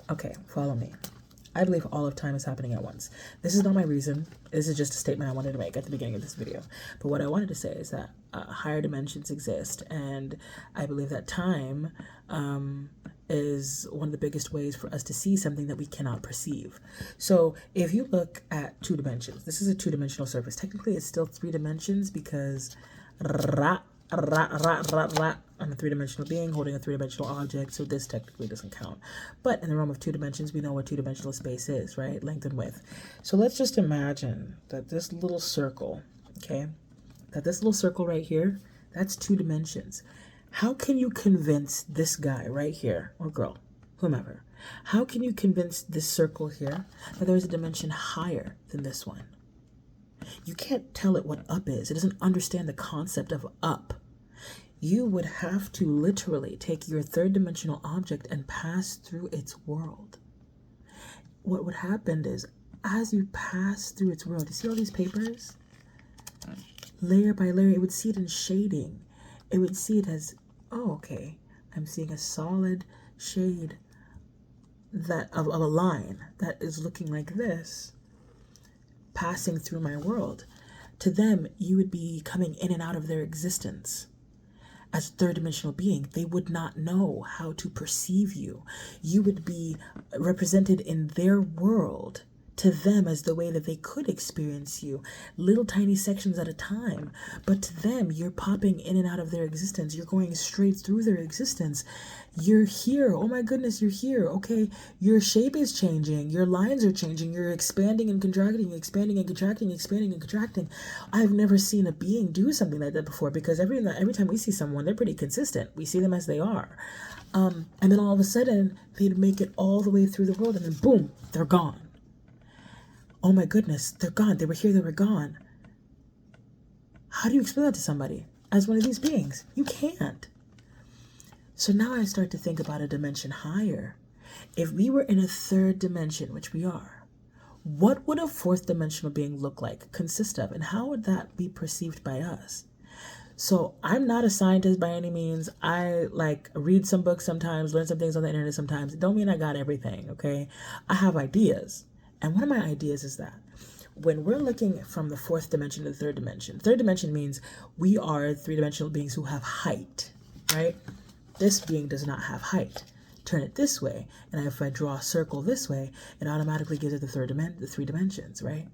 Okay, follow me. I believe all of time is happening at once. This is not my reason. This is just a statement I wanted to make at the beginning of this video. But what I wanted to say is that higher dimensions exist, and I believe that time is one of the biggest ways for us to see something that we cannot perceive. So if you look at 2 dimensions, this is a 2-dimensional surface. Technically, it's still 3 dimensions because I'm a 3-dimensional being holding a 3-dimensional object, so this technically doesn't count. But in the realm of 2 dimensions, we know what 2-dimensional space is, right? Length and width. So let's just imagine that this little circle, okay, that this little circle right here, that's 2 dimensions. How can you convince this guy right here, or girl, whomever, how can you convince this circle here that there's a dimension higher than this one? You can't tell it what up is. It doesn't understand the concept of up. You would have to literally take your 3rd-dimensional object and pass through its world. What would happen is, as you pass through its world, you see all these papers? Layer by layer, it would see it in shading. It would see it as, oh, okay, I'm seeing a solid shade that of a line that is looking like this, passing through my world. To them, you would be coming in and out of their existence. As a 3rd-dimensional being, they would not know how to perceive you. You would be represented in their world to them as the way that they could experience you, little tiny sections at a time. But to them, you're popping in and out of their existence. You're going straight through their existence. You're here. Oh my goodness, you're here. Okay, your shape is changing. Your lines are changing. You're expanding and contracting, expanding and contracting, expanding and contracting. I've never seen a being do something like that before, because every time we see someone, they're pretty consistent. We see them as they are. And then all of a sudden, they'd make it all the way through the world, and then boom, they're gone. Oh my goodness, they're gone. They were here, they were gone. How do you explain that to somebody as one of these beings? You can't. So now I start to think about a dimension higher. If we were in a 3rd dimension, which we are, what would a 4th dimensional being look like, consist of, and how would that be perceived by us? So I'm not a scientist by any means. I read some books sometimes, learn some things on the internet sometimes. It don't mean I got everything, okay? I have ideas. And one of my ideas is that when we're looking from the 4th dimension to the 3rd dimension, 3rd dimension means we are 3-dimensional beings who have height, right? This being does not have height. Turn it this way, and if I draw a circle this way, it automatically gives it the 3 dimensions, right?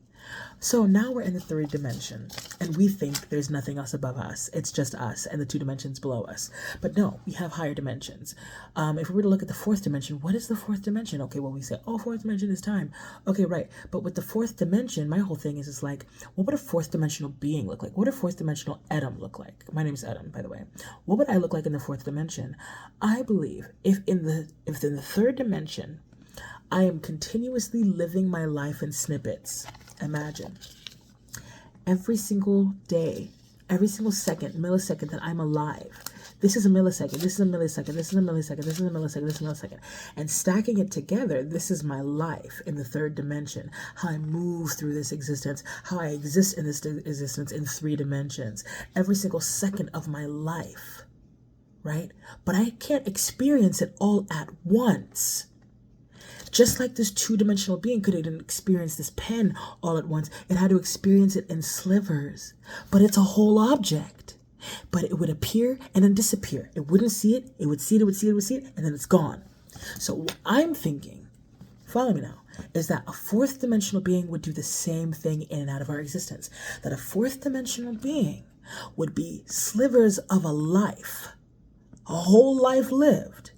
So now we're in the 3rd dimension, and we think there's nothing else above us. It's just us and the 2 dimensions below us. But no, we have higher dimensions. If we were to look at the 4th dimension, what is the 4th dimension? Okay, well, we say, oh, 4th dimension is time. Okay, right. But with the 4th dimension, my whole thing is like, what would a 4th dimensional being look like? What would a 4th dimensional Adam look like? My name is Adam, by the way. What would I look like in the 4th dimension? I believe if in the 3rd dimension, I am continuously living my life in snippets. Imagine every single day, every single second, millisecond that I'm alive. This is a millisecond, this is a millisecond, this is a millisecond, this is a millisecond, this is a millisecond. And stacking it together, this is my life in the 3rd dimension. How I move through this existence, how I exist in this existence in 3 dimensions. Every single second of my life, right? But I can't experience it all at once. Just like this 2-dimensional being couldn't experience this pen all at once, it had to experience it in slivers. But it's a whole object. But it would appear and then disappear. It wouldn't see it, it would see it, it would see it, it would see it, and then it's gone. So what I'm thinking, follow me now, is that a 4th dimensional being would do the same thing in and out of our existence. That a 4th dimensional being would be slivers of a life, a whole life lived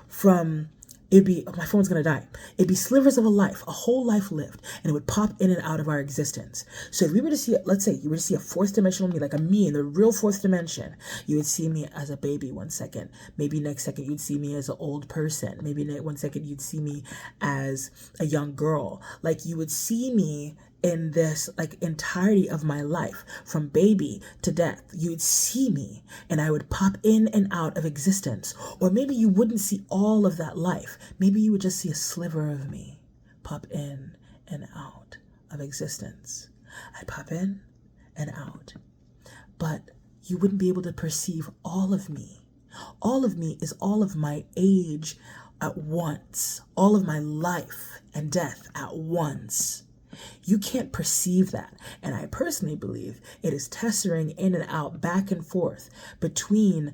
from... It'd be, my phone's gonna die. It'd be slivers of a life, a whole life lived, and it would pop in and out of our existence. So if we were to see, let's say you were to see a 4th dimensional me, like a me in the real 4th dimension, you would see me as a baby one second. Maybe next second you'd see me as an old person. Maybe one second you'd see me as a young girl. Like you would see me in this entirety of my life, from baby to death. You'd see me and I would pop in and out of existence. Or maybe you wouldn't see all of that life. Maybe you would just see a sliver of me pop in and out of existence. I'd pop in and out. But you wouldn't be able to perceive all of me. All of me is all of my age at once, all of my life and death at once. You can't perceive that. And I personally believe it is tessering in and out, back and forth between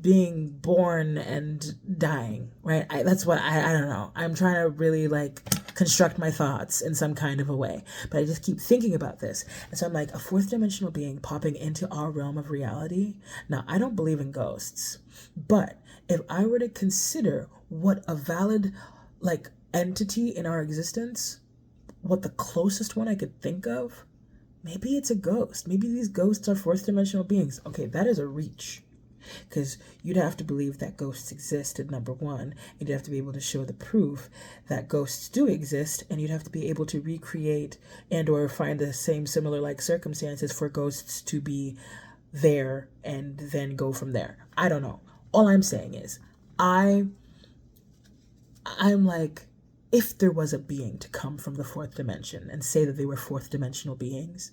being born and dying, right? That's what I don't know. I'm trying to really like construct my thoughts in some kind of a way, but I just keep thinking about this. And so I'm like, a fourth dimensional being popping into our realm of reality. Now, I don't believe in ghosts, but if I were to consider what a valid like entity in our existence, what the closest one I could think of, maybe it's a ghost. Maybe these ghosts are fourth dimensional beings. Okay, that is a reach. Because you'd have to believe that ghosts existed, number one, and you'd have to be able to show the proof that ghosts do exist, and you'd have to be able to recreate and or find the same similar like circumstances for ghosts to be there and then go from there. I don't know. All I'm saying is I'm like, if there was a being to come from the fourth dimension and say that they were fourth dimensional beings,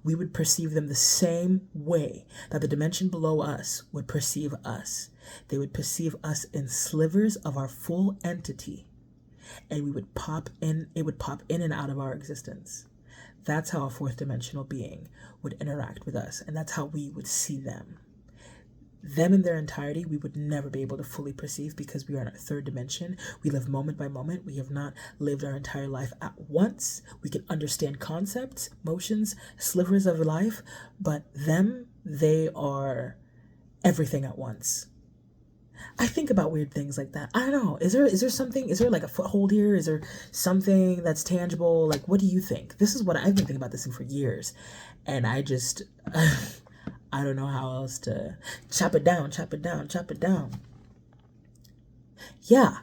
we would perceive them the same way that the dimension below us would perceive us. They would perceive us in slivers of our full entity, and we would pop in, it would pop in and out of our existence. That's how a fourth dimensional being would interact with us, and that's how we would see them. Them in their entirety, we would never be able to fully perceive because we are in our third dimension. We live moment by moment. We have not lived our entire life at once. We can understand concepts, motions, slivers of life, but them, they are everything at once. I think about weird things like that. I don't know. Is there something, is there like a foothold here? Is there something that's tangible? Like, what do you think? This is what I've been thinking about this thing for years. And I just... I don't know how else to chop it down. Yeah.